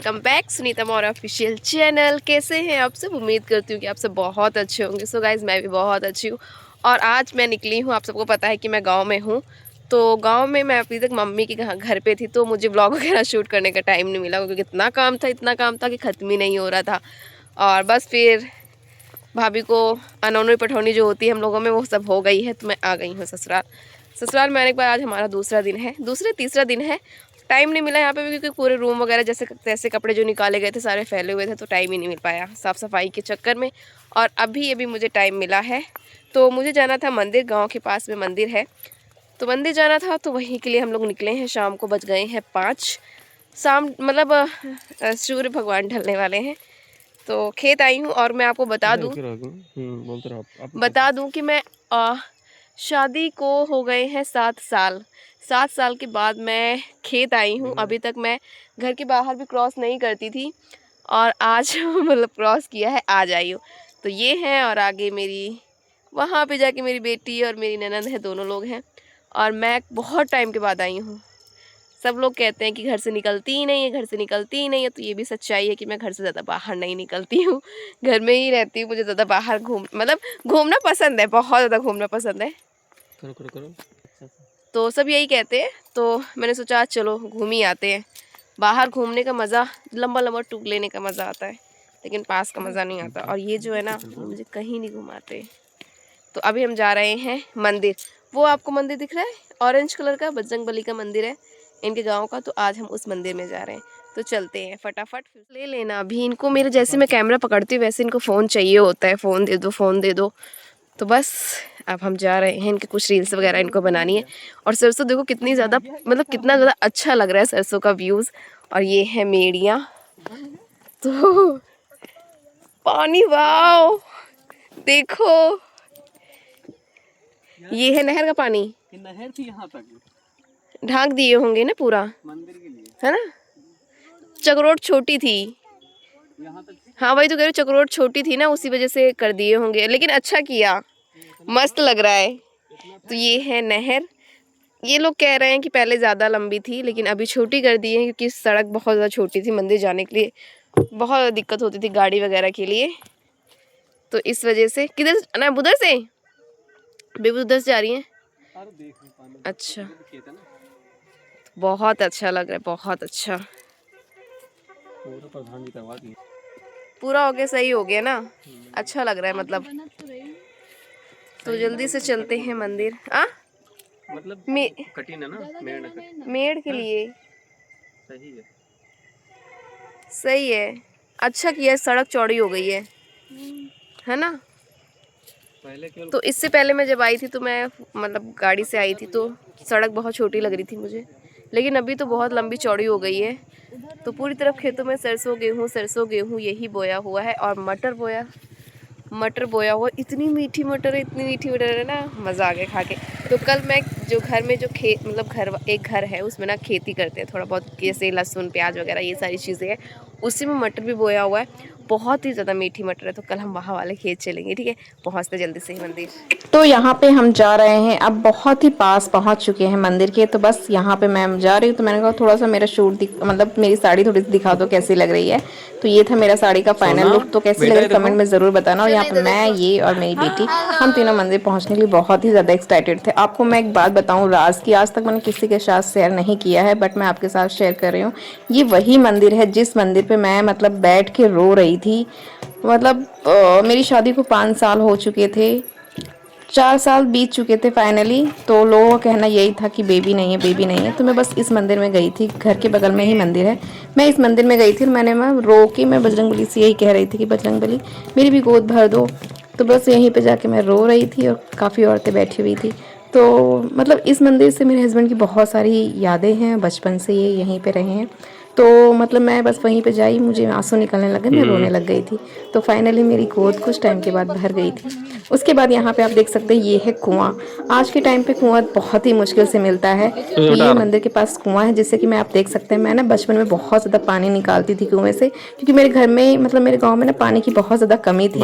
Welcome back Sunita Maurya official channel. कैसे हैं आप सब? उम्मीद करती हूँ कि आप सब बहुत अच्छे होंगे। सो गाइज मैं भी बहुत अच्छी हूँ और आज मैं निकली हूँ। आप सबको पता है कि मैं गांव में हूँ, तो गांव में मैं अभी तक मम्मी के घर पे थी, तो मुझे व्लॉग वगैरह शूट करने का टाइम नहीं मिला क्योंकि इतना काम था कि ख़त्म ही नहीं हो रहा था। और बस फिर भाभी को अनोनी पठौनी जो होती है हम लोगों में वो सब हो गई है, तो मैं आ गई हूँ ससुराल। ससुराल में आने के बाद आज हमारा तीसरा दिन है। टाइम नहीं मिला यहाँ पे भी क्योंकि पूरे रूम वगैरह जैसे कपड़े जो निकाले गए थे सारे फैले हुए थे, तो टाइम ही नहीं मिल पाया साफ़ सफाई के चक्कर में। और अभी मुझे टाइम मिला है, तो मुझे जाना था मंदिर। गांव के पास में मंदिर है, तो मंदिर जाना था, तो वहीं के लिए हम लोग निकले हैं। शाम को बज गए हैं 5 शाम, मतलब सूर्य भगवान ढलने वाले हैं। तो खेत आई हूँ और मैं आपको बता दूँ कि मैं शादी को हो गए हैं 7 साल। 7 साल के बाद मैं खेत आई हूँ। अभी तक मैं घर के बाहर भी क्रॉस नहीं करती थी और आज मतलब क्रॉस किया है, आज आई हूँ। तो ये हैं और आगे मेरी वहाँ पे जाके मेरी बेटी और मेरी ननद है, दोनों लोग हैं। और मैं बहुत टाइम के बाद आई हूँ। सब लोग कहते हैं कि घर से निकलती ही नहीं है, तो ये भी सच्चाई है कि मैं घर से ज़्यादा बाहर नहीं निकलती हूँ, घर में ही रहती हूँ। मुझे ज़्यादा बाहर घूमना पसंद है, बहुत ज़्यादा घूमना पसंद है। करो। तो सब यही कहते हैं, तो मैंने सोचा चलो घूम ही आते हैं। बाहर घूमने का मज़ा, लंबा टूर लेने का मज़ा आता है, लेकिन पास का मज़ा नहीं आता। और ये जो है ना, मुझे कहीं नहीं घुमाते। तो अभी हम जा रहे हैं मंदिर। वो आपको मंदिर दिख रहा है ऑरेंज कलर का, बजरंगबली का मंदिर है इनके गांव का, तो आज हम उस मंदिर में जा रहे हैं। तो चलते हैं फटाफट। ले लेना अभी इनको, मेरे जैसे मैं कैमरा पकड़ती हूँ वैसे इनको फ़ोन चाहिए होता है, फ़ोन दे दो। तो बस अब हम जा रहे हैं, इनके कुछ रील्स वगैरह इनको बनानी है। और सरसों देखो कितनी ज़्यादा, मतलब कितना ज़्यादा अच्छा लग रहा है सरसों का व्यूज़। और ये है मेड़ियाँ, तो पानी वाओ देखो, ये है नहर का पानी। नहर थी यहाँ तक, ढांक दिए होंगे ना पूरा मंदिर के लिए, है ना। चक्रोट छोटी थी यहाँ तक। हाँ वही तो कह रही हूँ, चक्रोट छोटी थी ना, उसी वजह से कर दिए होंगे, लेकिन अच्छा किया, मस्त लग रहा है। तो ये है नहर। ये लोग कह रहे हैं कि पहले ज़्यादा लंबी थी लेकिन अभी छोटी कर दी है क्योंकि सड़क बहुत ज़्यादा छोटी थी, मंदिर जाने के लिए बहुत दिक्कत होती थी गाड़ी वगैरह के लिए। तो इस वजह से किधर ना, उधर से बेबू उधर से जा रही है। अच्छा, बहुत अच्छा लग रहा है, बहुत अच्छा। पूरा हो गया, सही हो गया ना, अच्छा लग रहा है मतलब। तो जल्दी से चलते हैं मंदिर। मतलब कठिन है ना मेड़ के लिए। सही है, अच्छा किया, सड़क चौड़ी हो गई है ना। तो इससे पहले मैं जब आई थी तो मैं मतलब गाड़ी से आई थी तो सड़क बहुत छोटी लग रही थी मुझे, लेकिन अभी तो बहुत लंबी चौड़ी हो गई है। तो पूरी तरफ खेतों में सरसों गेहूँ यही बोया हुआ है। और मटर बोया हुआ, इतनी मीठी मटर है ना, मज़ा आ गया खा के। तो कल मैं जो घर में जो एक घर है उसमें ना खेती करते हैं थोड़ा बहुत, जैसे लहसुन प्याज वगैरह ये सारी चीज़ें हैं, उसी में मटर भी बोया हुआ है। बहुत ही ज़्यादा मीठी मटर है, तो कल हम वहाँ वाले खेत चलेंगे, ठीक है। पहुँचते जल्दी से ही मंदिर। तो यहाँ पे हम जा रहे हैं, अब बहुत ही पास पहुँच चुके हैं मंदिर के। तो बस यहाँ पे मैं जा रही हूँ, तो मैंने कहा थोड़ा सा मेरा शूट मतलब मेरी साड़ी थोड़ी सी दिखा दो कैसी लग रही है। तो ये था मेरा साड़ी का फाइनल लुक। तो कैसी लग रही कमेंट में ज़रूर बताना। और यहाँ पे मैं, ये और मेरी बेटी, हम तीनों मंदिर पहुँचने के लिए बहुत ही ज़्यादा एक्साइटेड थे। आपको मैं एक बात बताऊँ राज की, आज तक मैंने किसी के साथ शेयर नहीं किया है, बट मैं आपके साथ शेयर कर रही हूँ। ये वही मंदिर है जिस मंदिर पर मैं मतलब बैठ के रो रही थी। मतलब मेरी शादी को 5 साल हो चुके थे, 4 साल बीत चुके थे फाइनली। तो लोगों का कहना यही था कि बेबी नहीं है। तो मैं बस इस मंदिर में गई थी, घर के बगल में ही मंदिर है। मैं इस मंदिर में गई थी और मैं रो के मैं बजरंगबली से यही कह रही थी कि बजरंगबली मेरी भी गोद भर दो। तो बस यहीं पे जाके मैं रो रही थी और काफ़ी औरतें बैठी हुई थी। तो मतलब इस मंदिर से मेरे हस्बैंड की बहुत सारी यादें हैं, बचपन से ये यहीं पे रहे हैं। तो मतलब मैं बस वहीं पे जाई, मुझे आंसू निकलने लगे, मैं रोने लग गई थी। तो फाइनली मेरी गोद कुछ टाइम के बाद भर गई थी। उसके बाद यहाँ पे आप देख सकते हैं, ये है कुआं। आज के टाइम पे कुआं बहुत ही मुश्किल से मिलता है। तो ये मंदिर के पास कुआं है, जिससे कि मैं, आप देख सकते हैं, मैं ना बचपन में बहुत ज़्यादा पानी निकालती थी कुएं से, क्योंकि मेरे घर में मतलब मेरे गाँव में ना पानी की बहुत ज़्यादा कमी थी।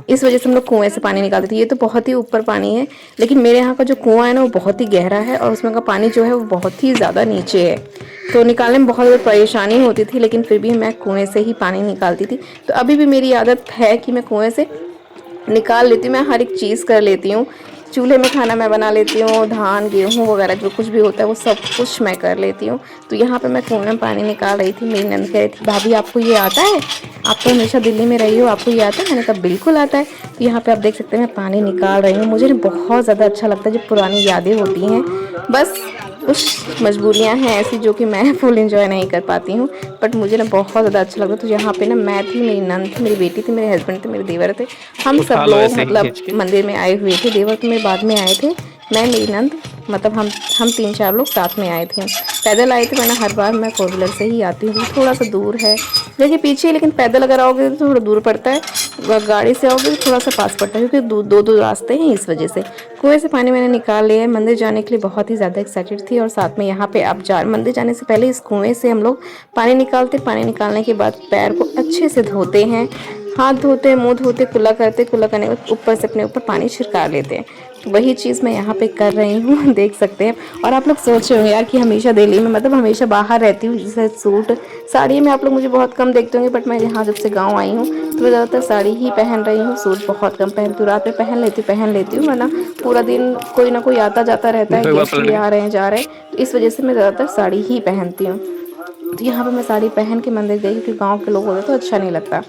इस वजह से हम लोग कुएं से पानी निकालते थे। ये तो बहुत ही ऊपर पानी है, लेकिन मेरे यहाँ का जो कुआं है ना वो बहुत ही गहरा है और उसमें का पानी जो है वो बहुत ही ज़्यादा नीचे है। तो निकालने में बहुत ज़्यादा परेशान परेशानी होती थी, लेकिन फिर भी मैं कुएं से ही पानी निकालती थी। तो अभी भी मेरी आदत है कि मैं कुएं से निकाल लेती हूँ। मैं हर एक चीज़ कर लेती हूँ। चूल्हे में खाना मैं बना लेती हूँ, धान गेहूँ वगैरह जो कुछ भी होता है वो सब कुछ मैं कर लेती हूँ। तो यहाँ पे मैं कुएं में पानी निकाल रही थी। मेरी नंद कह रही थी, भाभी आपको ये आता है? आप तो हमेशा दिल्ली में रही हो, आपको ये आता है? मैंने कहा बिल्कुल आता है। तो यहाँ पे आप देख सकते हैं मैं पानी निकाल रही हूँ। मुझे ना बहुत ज़्यादा अच्छा लगता है, जो पुरानी यादें होती हैं। बस कुछ मजबूरियाँ हैं ऐसी जो कि मैं फुल एंजॉय नहीं कर पाती हूँ, बट मुझे ना बहुत ज़्यादा अच्छा लगता है। तो यहाँ पे ना मैं थी, मेरी नंद थी, मेरी बेटी थी, मेरे हस्बैंड थे, मेरे देवर थे, हम सब लोग मतलब मंदिर में आए हुए थे। देवर तो मेरे बाद में आए थे, मैं मेरी नंद मतलब हम 3-4 लोग साथ में आए थे। पैदल आए थे, वरना हर बार मैं फोर व्हीलर से ही आती हूँ। थोड़ा सा दूर है देखिए पीछे, लेकिन पैदल अगर आओगे तो थोड़ा दूर पड़ता है, गाड़ी से आओगे तो थोड़ा सा पास पड़ता है, क्योंकि दो रास्ते हैं इस वजह से। कुएं से पानी मैंने निकाल लिया है। मंदिर जाने के लिए बहुत ही ज़्यादा एक्साइटेड थी, और साथ में यहाँ पे आप मंदिर जाने से पहले इस कुएं से हम लोग पानी निकालते। पानी निकालने के बाद पैर को अच्छे से धोते हैं, हाथ धोते हैं, मुंह धोते, कुल्ला करते, कुल्ला करने के बाद ऊपर से अपने ऊपर पानी छिड़का लेते हैं। तो वही चीज़ मैं यहाँ पे कर रही हूँ देख सकते हैं। और आप लोग सोच रहे होंगे यार कि हमेशा दिल्ली में मतलब हमेशा बाहर रहती हूँ, जैसे सूट साड़ी में आप लोग मुझे बहुत कम देखते होंगे, बट मैं यहाँ जब से गाँव आई हूँ तो मैं ज़्यादातर साड़ी ही पहन रही हूँ। सूट बहुत कम पहनती हूँ, रात में पहन लेती हूँ, वरना पूरा दिन कोई ना कोई आता जाता रहता है, गेस्ट भी आ रहे हैं जा रहे हैं, तो इस वजह से मैं ज़्यादातर साड़ी ही पहनती हूँ। तो यहाँ पे मैं साड़ी पहन के मंदिर गई, क्योंकि गांव के लोग होते तो अच्छा नहीं लगता,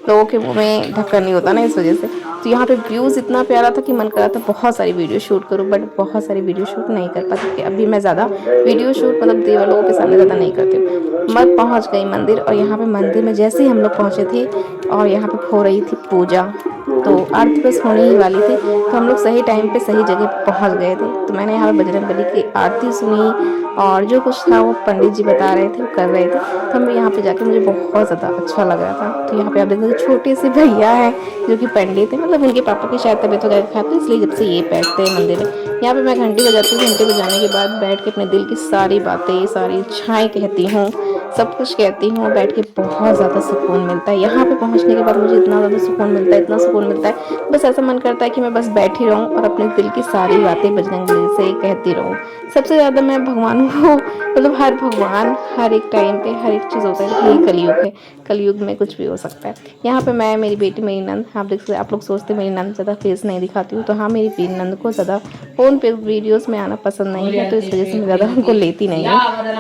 लोगों के मुंह में ढक्कन नहीं होता ना, इस वजह से। तो यहाँ पे व्यूज़ इतना प्यारा था कि मन कर रहा था बहुत सारी वीडियो शूट करूँ, बट बहुत सारी वीडियो शूट नहीं कर पाती, क्योंकि अभी मैं ज़्यादा वीडियो शूट मतलब देवर लोगों के सामने ज़्यादा नहीं करती हूँ। मैं पहुँच गई मंदिर, और यहाँ पे मंदिर में जैसे ही हम लोग पहुँचे थे और यहाँ पे हो रही थी पूजा, तो आरती बस होने ही वाली थी, तो हम लोग सही टाइम पे सही जगह पहुँच गए थे। तो मैंने यहाँ पे बजरंगबली की आरती सुनी, और जो कुछ था वो पंडित जी बता रहे थे, वो कर रहे थे। तो हम यहाँ पे जाके मुझे बहुत ज़्यादा अच्छा लग रहा था। तो यहाँ पे आप देख सकते छोटे से भैया हैं जो कि पंडित हैं, मतलब उनके पापा की शायद तबीयत वगैरह खराब थी, इसलिए जब से ये बैठते हैं मंदिर में। यहाँ पे मैं घंटी बजाती हूँ, घंटी बजाने के बाद बैठ के अपने दिल की सारी बातें, सारी इच्छाएँ कहती हूँ, सब कुछ कहती हूँ। बैठ के बहुत ज़्यादा सुकून मिलता है। यहाँ पे पहुँचने के बाद मुझे इतना ज़्यादा सुकून मिलता है, इतना सुकून मिलता है, बस ऐसा मन करता है कि मैं बस बैठी रहूँ और अपने दिल की सारी बातें बजरंगबली से कहती रहूँ। सबसे ज़्यादा मैं भगवान को मतलब हर भगवान हर एक टाइम पे हर एक चीज़ होता है, ये कलयुग है, कलयुग में कुछ भी हो सकता है। यहाँ पे मैं, मेरी बेटी, मेरी नंद, आप देख सकते, आप लोग सोचते मेरी नंद ज़्यादा फेस नहीं दिखाती हूँ, तो हाँ मेरी बेटी नंद को ज़्यादा फ़ोन पे वीडियोस में आना पसंद नहीं है, तो इस वजह से मैं ज़्यादा उनको लेती नहीं हूँ,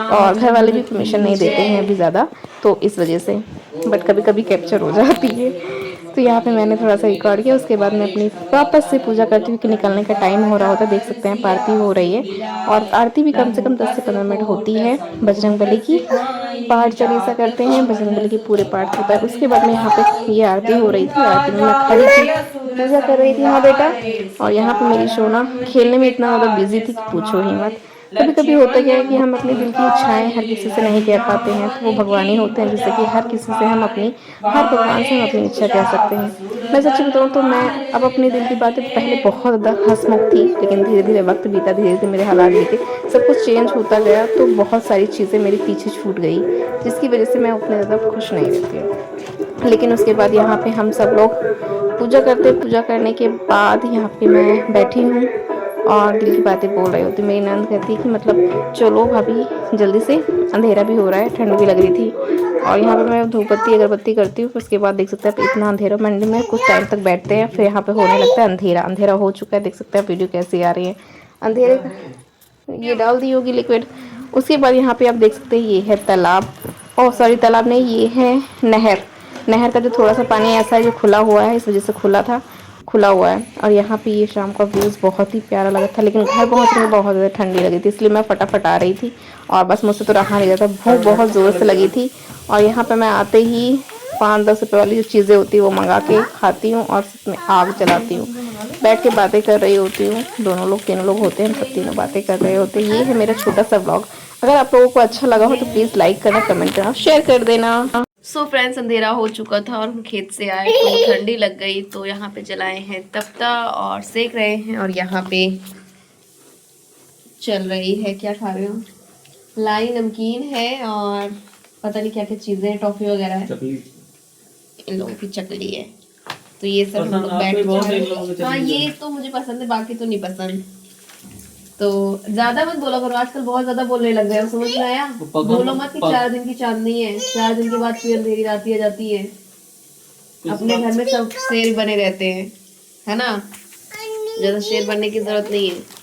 और घर वाले भी परमिशन नहीं देते हैं अभी ज़्यादा, तो इस वजह से, बट कभी कभी कैप्चर हो जाती है। तो यहाँ पे मैंने थोड़ा सा रिकॉर्ड किया, उसके बाद मैं अपनी वापस से पूजा करती हूँ कि निकलने का टाइम हो रहा होता है। देख सकते हैं आरती हो रही है, और आरती भी कम से कम 10 से 15 मिनट होती है। बजरंगबली की पाठ चालीसा करते हैं, बजरंगबली की पूरे पाठ होता है। उसके बाद में यहाँ पे ये आरती हो रही थी, आरती में मैं खड़ी थी, पूजा कर रही थी। हाँ बेटा, और यहाँ पे मेरी सोना खेलने में इतना ज़्यादा बिजी थी कि पूछो ही मत। कभी कभी होता क्या है कि हम अपने दिल की इच्छाएं हर किसी से नहीं कह पाते हैं, तो वो भगवान ही होते हैं जिससे कि हर किसी से हम अपनी, हर भगवान से हम अपनी इच्छा कह सकते हैं। मैं सच्ची बताऊँ तो मैं अब अपने दिल की बातें, पहले बहुत ज़्यादा हंसमुख थी, लेकिन धीरे धीरे वक्त बीता, धीरे धीरे मेरे हालात बीते, सब कुछ चेंज होता गया, तो बहुत सारी चीज़ें मेरे पीछे छूट गई, जिसकी वजह से मैं उतने ज़्यादा खुश नहीं रहती हूँ। लेकिन उसके बाद यहाँ पे हम सब लोग पूजा करते, पूजा करने के बाद यहाँ पे मैं बैठी हूँ और दिल की बातें बोल रही होती। मेरी नंद कहती है कि मतलब चलो भाभी जल्दी से, अंधेरा भी हो रहा है, ठंड भी लग रही थी। और यहाँ पे मैं धूपबत्ती अगरबत्ती करती हूँ, फिर उसके बाद देख सकते हैं इतना अंधेरा, मंदिर में कुछ टाइम तक बैठते हैं, फिर यहाँ पे होने लगता है अंधेरा। अंधेरा हो चुका है, देख सकते हैं वीडियो कैसी आ रही है अंधेरे का। ये डाल दी होगी लिक्विड। उसके बाद यहाँ पे आप देख सकते हैं ये है तालाब, और सॉरी तालाब नहीं, ये है नहर। नहर का जो थोड़ा सा पानी ऐसा है जो खुला हुआ है, इस वजह से खुला हुआ है। और यहाँ पे ये शाम का व्यूज़ बहुत ही प्यारा लगा था, लेकिन घर पहुँचने में बहुत ज़्यादा ठंडी लगी थी, इसलिए मैं फटाफट आ रही थी, और बस मुझसे तो रहा नहीं जाता, भूख बहुत ज़ोर से लगी थी। और यहाँ पे मैं आते ही 5-10 रुपये वाली जो चीज़ें होती है वो मंगा के खाती हूँ, और उसमें आग जलाती हूँ, बैठ के बातें कर रही होती हूँ। दोनों लोग, तीनों लोग होते हैं, हम सब तीनों बातें कर रहे होते हैं। ये है मेरा छोटा सा व्लॉग। अगर आप लोगों को अच्छा लगा हो तो प्लीज़ लाइक करना, कमेंट करना, शेयर कर देना। सो फ्रेंड्स, अंधेरा हो चुका था और हम खेत से आए तो ठंडी लग गई, तो यहाँ पे जलाए हैं तपता और सेक रहे हैं। और यहाँ पे चल रही है, क्या खा रहे हो? लाई नमकीन है और पता नहीं क्या क्या चीज़ें, टॉफ़ी वगैरह है, इन लोगों की चकली है। तो ये सब हम लोग बैठ के, हाँ ये तो मुझे पसंद है, बाकी तो नहीं पसंद। तो ज्यादा मत बोला करो, आजकल बहुत ज्यादा बोलने लग गए हो, समझ में आया? बोलो मत कि 4 दिन की चांदनी है, 4 दिन के बाद फिर अंधेरी रात आ जाती है। अपने घर में सब शेर बने रहते हैं, है ना? ज्यादा शेर बनने की जरूरत नहीं है।